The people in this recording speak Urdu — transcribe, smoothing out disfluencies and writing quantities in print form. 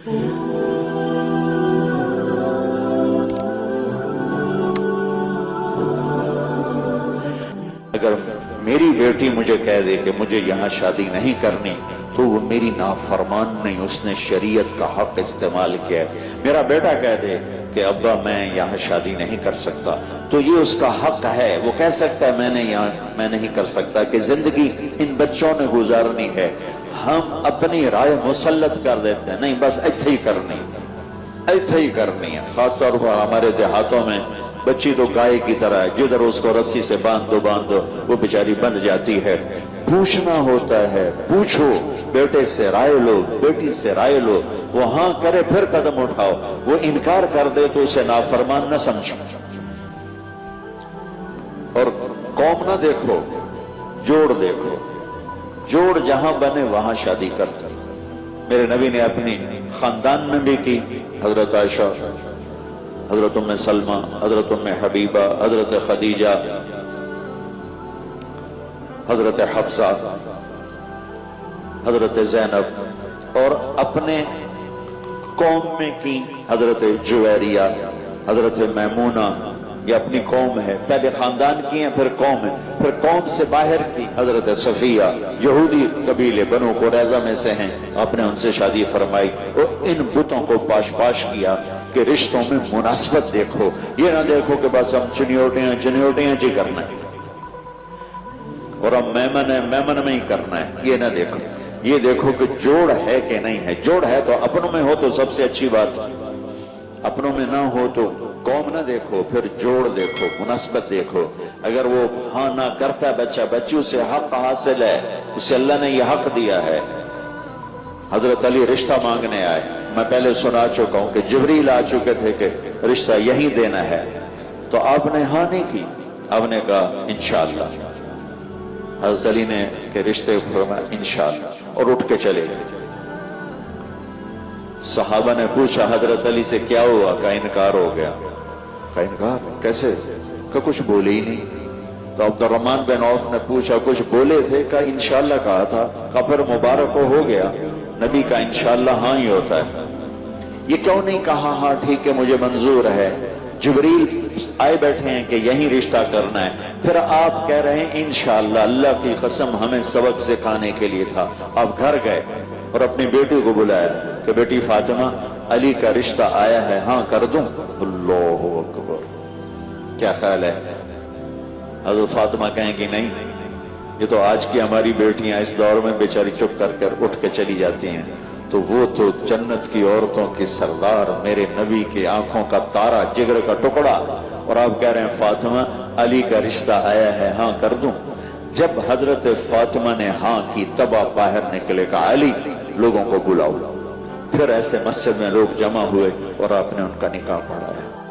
اگر میری بیٹی مجھے کہہ دے کہ مجھے یہاں شادی نہیں کرنی تو وہ میری نافرمان نہیں، اس نے شریعت کا حق استعمال کیا ہے۔ میرا بیٹا کہہ دے کہ ابا میں یہاں شادی نہیں کر سکتا تو یہ اس کا حق ہے، وہ کہہ سکتا ہے میں نہیں کر سکتا، کہ زندگی ان بچوں نے گزارنی ہے۔ ہم اپنی رائے مسلط کر دیتے ہیں، نہیں بس ایتھے ہی کرنی ہے۔ خاص طور پر ہمارے دیہاتوں میں بچی تو گائے کی طرح ہے، جدھر اس کو رسی سے باندھ دو وہ بیچاری بن جاتی ہے۔ پوچھنا ہوتا ہے، پوچھو، بیٹے سے رائے لو، بیٹی سے رائے لو، وہ ہاں کرے پھر قدم اٹھاؤ، وہ انکار کر دے تو اسے نافرمان نہ سمجھو۔ اور قوم نہ دیکھو، جوڑ دیکھو، جوڑ جہاں بنے وہاں شادی کرتا۔ میرے نبی نے اپنی خاندان میں بھی کی، حضرت عائشہ، حضرت ام سلمہ، حضرت ام حبیبہ، حضرت خدیجہ، حضرت حفصہ، حضرت زینب، اور اپنے قوم میں کی حضرت جویریہ، حضرت میمونہ، یہ اپنی قوم ہے، پہلے خاندان کی ہیں پھر قوم ہے، پھر قوم سے باہر کی حضرت صفیہ، یہودی قبیلے بنو قریظہ میں سے ہیں، آپ نے ان سے شادی فرمائی اور ان بتوں کو پاش کیا کہ رشتوں میں مناسبت دیکھو، یہ نہ دیکھو کہ بس ہم چنیوٹیاں جی کرنا ہے اور ہم میمن میں ہی کرنا ہے، یہ نہ دیکھو، یہ دیکھو کہ جوڑ ہے کہ نہیں ہے۔ جوڑ ہے تو اپنوں میں ہو تو سب سے اچھی بات، اپنوں میں نہ ہو تو قوم نہ دیکھو، پھر جوڑ دیکھو، مناسبت دیکھو۔ اگر وہ ہاں نہ کرتا بچہ، بچی اسے حق حاصل ہے، اسے اللہ نے یہ حق دیا ہے۔ حضرت علی رشتہ مانگنے آئے، میں پہلے سنا چکا ہوں کہ جبریل آ چکے تھے کہ رشتہ یہی دینا ہے، تو آپ نے ہاں نہیں کی، آپ نے کہا انشاءاللہ۔ حضرت علی نے کہ رشتے فرمایا انشاءاللہ، اور اٹھ کے چلے گئے۔ صحابہ نے پوچھا حضرت علی سے کیا ہوا؟ کہا انکار ہو گیا۔ کہا انکار کیسے؟ کہ کچھ بولے ہی نہیں۔ تو عبد الرحمن بن عوف نے پوچھا کچھ بولے تھے؟ کہا انشاءاللہ کہا تھا۔ کہا پھر مبارک ہو گیا، نبی کا انشاءاللہ ہاں ہی ہوتا ہے۔ یہ کیوں نہیں کہا ہاں ٹھیک ہے مجھے منظور ہے؟ جبریل آئے بیٹھے ہیں کہ یہی رشتہ کرنا ہے، پھر آپ کہہ رہے ہیں انشاءاللہ، اللہ کی قسم ہمیں سبق سکھانے کے لیے تھا۔ آپ گھر گئے اور اپنی بیٹی کو بلایا کہ بیٹی فاطمہ علی کا رشتہ آیا ہے، ہاں کر دوں؟ اللہ اکبر، کیا خیال ہے؟ حضرت فاطمہ کہیں گی نہیں، یہ تو آج کی ہماری بیٹیاں اس دور میں بیچاری چپ کر اٹھ کے چلی جاتی ہیں، تو وہ تو جنت کی عورتوں کی سردار، میرے نبی کی آنکھوں کا تارا، جگر کا ٹکڑا، اور آپ کہہ رہے ہیں فاطمہ علی کا رشتہ آیا ہے، ہاں کر دوں؟ جب حضرت فاطمہ نے ہاں کی تب آپ باہر نکلے، کہا علی لوگوں کو بلاؤ۔ پھر ایسے مسجد میں لوگ جمع ہوئے اور آپ نے ان کا نکاح پڑھایا۔